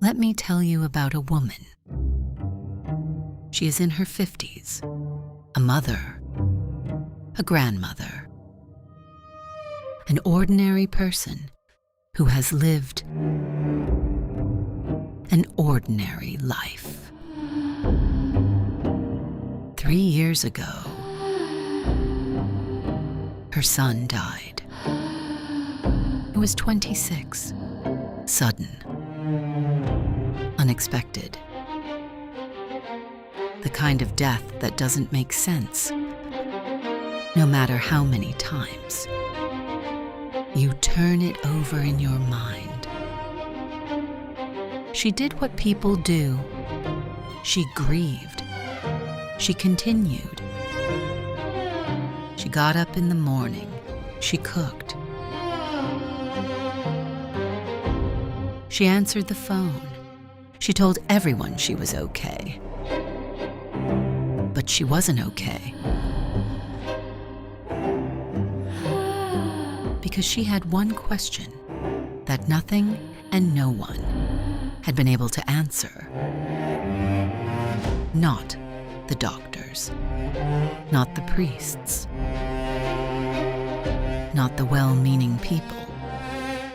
let me tell you about a woman. She is in her 50s, a mother, a grandmother, an ordinary person who has lived an ordinary life. 3 years ago, her son died. He was 26, sudden, unexpected. The kind of death that doesn't make sense, no matter how many times you turn it over in your mind. She did what people do. She grieved. She continued. She got up in the morning. She cooked. She answered the phone. She told everyone she was okay. But she wasn't okay. Because she had one question that nothing and no one had been able to answer. Not the doctors, not the priests, not the well-meaning people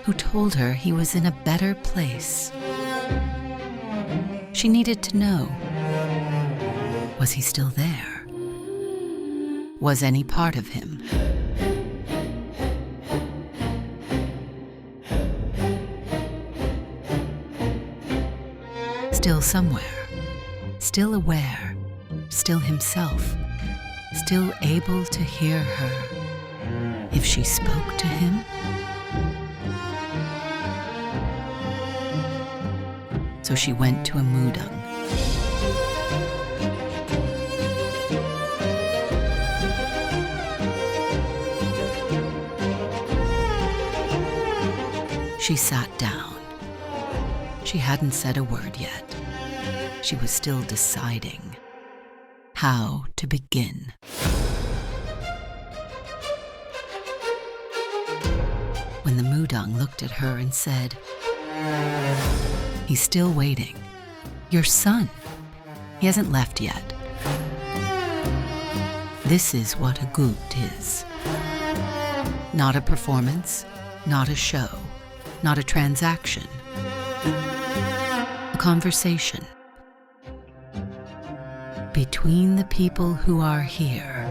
who told her he was in a better place. She needed to know, was he still there? Was any part of him? Still somewhere, still aware, still himself, still able to hear her if she spoke to him? So she went to a Mudang. She sat down. She hadn't said a word yet. She was still deciding how to begin. When the Mudang looked at her and said, "He's still waiting. Your son. He hasn't left yet." This is what a gut is. Not a performance, not a show, not a transaction. A conversation between the people who are here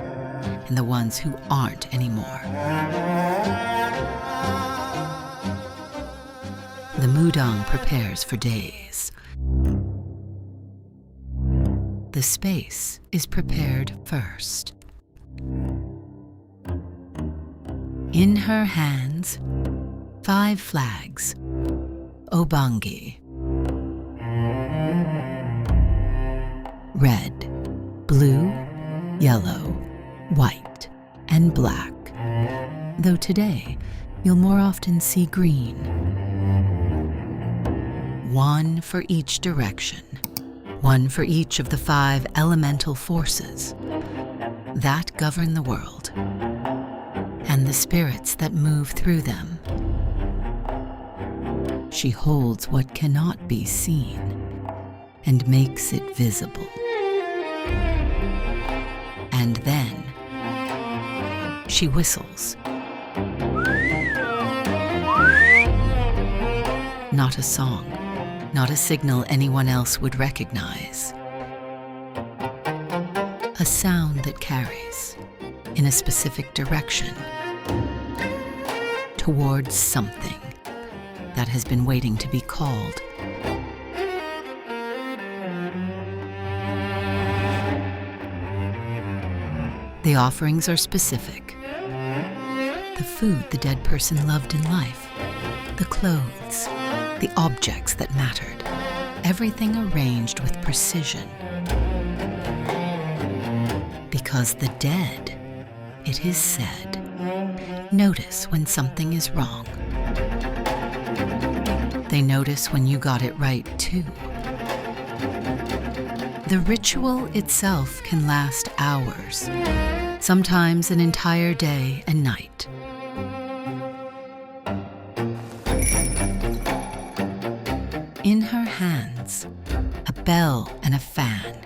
and the ones who aren't anymore. The Mudang prepares for days. The space is prepared first. In her hands, 5 flags, obangi. Red, blue, yellow, white, and black. Though today, you'll more often see green. 1 for each direction. 1 for each of the 5 elemental forces that govern the world and the spirits that move through them. She holds what cannot be seen and makes it visible. And then she whistles. Not a song, not a signal anyone else would recognize. A sound that carries in a specific direction towards something that has been waiting to be called. The offerings are specific. The food the dead person loved in life, the clothes, the objects that mattered, everything arranged with precision. Because the dead, it is said, notice when something is wrong. They notice when you got it right too. The ritual itself can last hours, sometimes an entire day and night. in her hands, a bell and a fan.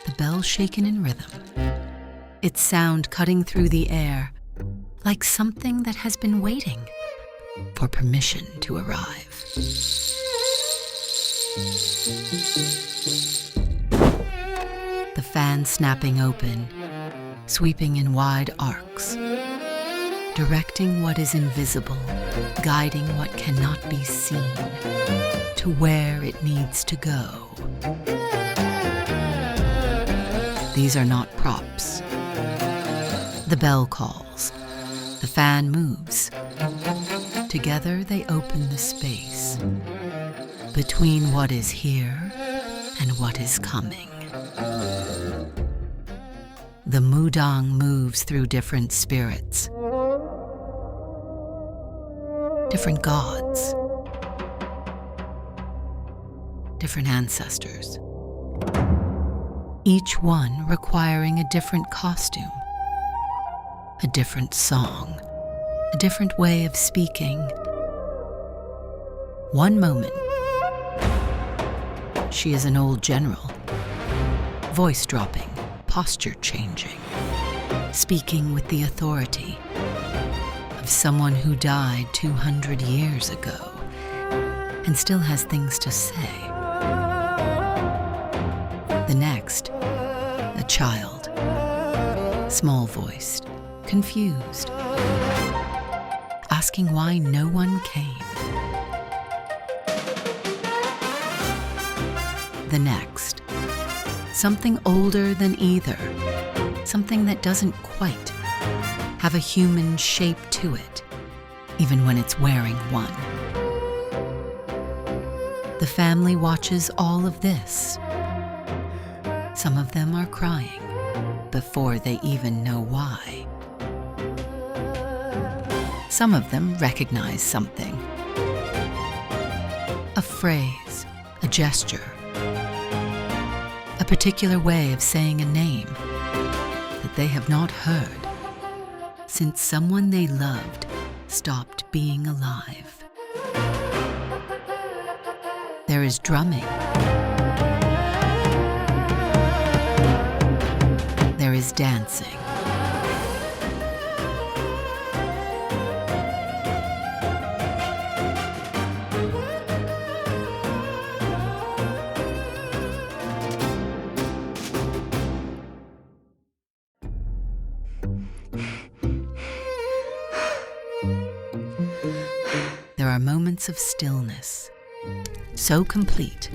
The bell shaken in rhythm, its sound cutting through the air like something that has been waiting for permission to arrive. The fan snapping open, sweeping in wide arcs, directing what is invisible, guiding what cannot be seen to where it needs to go. These are not props. The bell calls. The fan moves. Together they open the space between what is here and what is coming. The Mudang moves through different spirits, different gods, different ancestors, each one requiring a different costume, a different song, a different way of speaking. One moment, she is an old general, voice dropping, posture changing, speaking with the authority of someone who died 200 years ago and still has things to say. The next, a child, small-voiced, confused, asking why no one came. The next, something older than either, something that doesn't quite have a human shape to it, even when it's wearing one. The family watches all of this. Some of them are crying before they even know why. Some of them recognize something. A phrase, a gesture, a particular way of saying a name that they have not heard since someone they loved stopped being alive. There is drumming. There is dancing. There are moments of stillness, so complete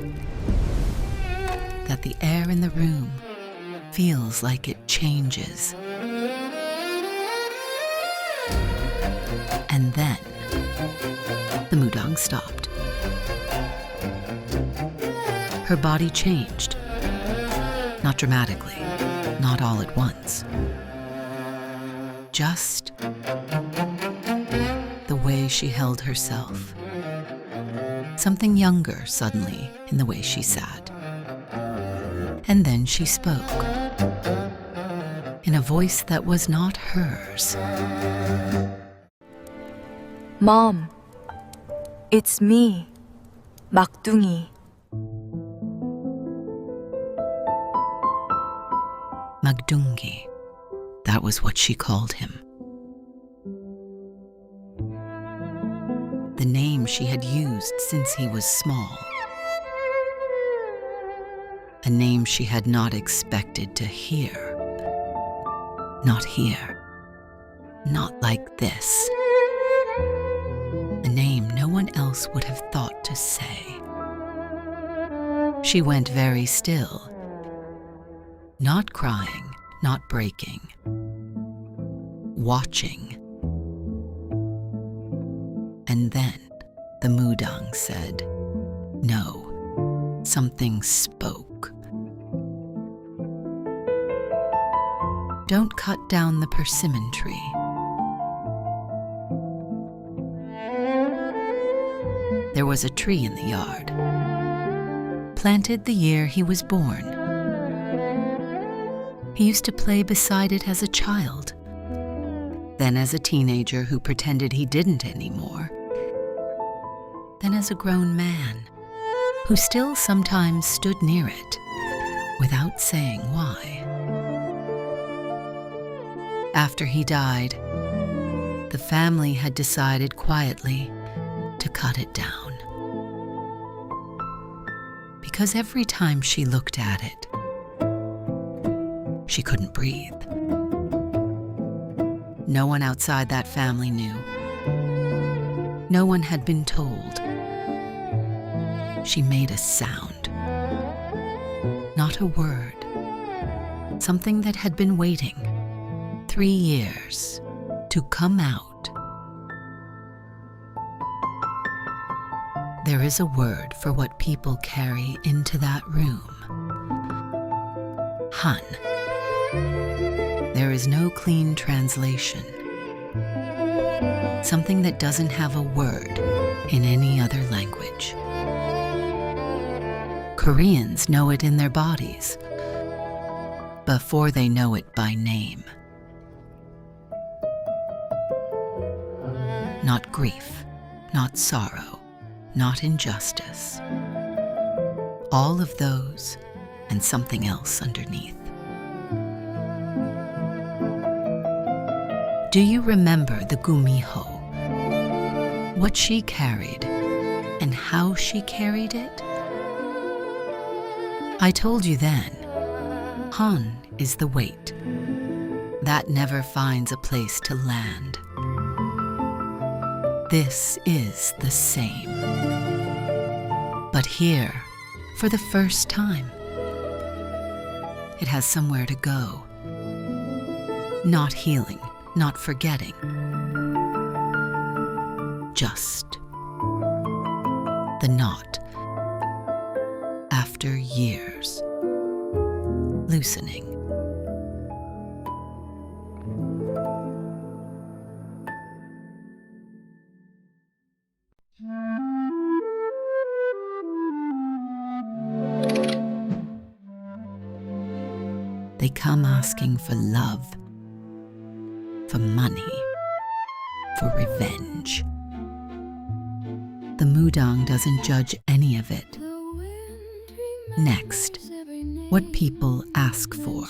that the air in the room feels like it changes. And then, the Mudang stopped. Her body changed, not dramatically, not all at once. Just the way she held herself. Something younger suddenly in the way she sat. And then she spoke in a voice that was not hers. Mom, it's me, 막둥이. Magdungi, that was what she called him. The name she had used since he was small. A name she had not expected to hear. Not here. Not like this. A name no one else would have thought to say. She went very still. Not crying, not breaking. Watching. And then the Mudang said, no, something spoke. Don't cut down the persimmon tree. There was a tree in the yard, planted the year he was born. He used to play beside it as a child. then as a teenager who pretended he didn't anymore, then as a grown man who still sometimes stood near it without saying why. After he died, the family had decided quietly to cut it down. Because every time she looked at it, she couldn't breathe. No one outside that family knew. No one had been told. She made a sound. Not a word. Something that had been waiting 3 years to come out. There is a word for what people carry into that room. Hun. There is no clean translation. Something that doesn't have a word in any other language. Koreans know it in their bodies before they know it by name. Not grief, not sorrow, not injustice. All of those and something else underneath. Do you remember the Gumiho? What she carried and how she carried it? I told you then, Han is the weight that never finds a place to land. This is the same. But here, for the first time, it has somewhere to go. Not healing, not forgetting. Just the knot. After years, loosening. They come asking for love, for money, for revenge. The Mudang doesn't judge any of it. Next, what people ask for.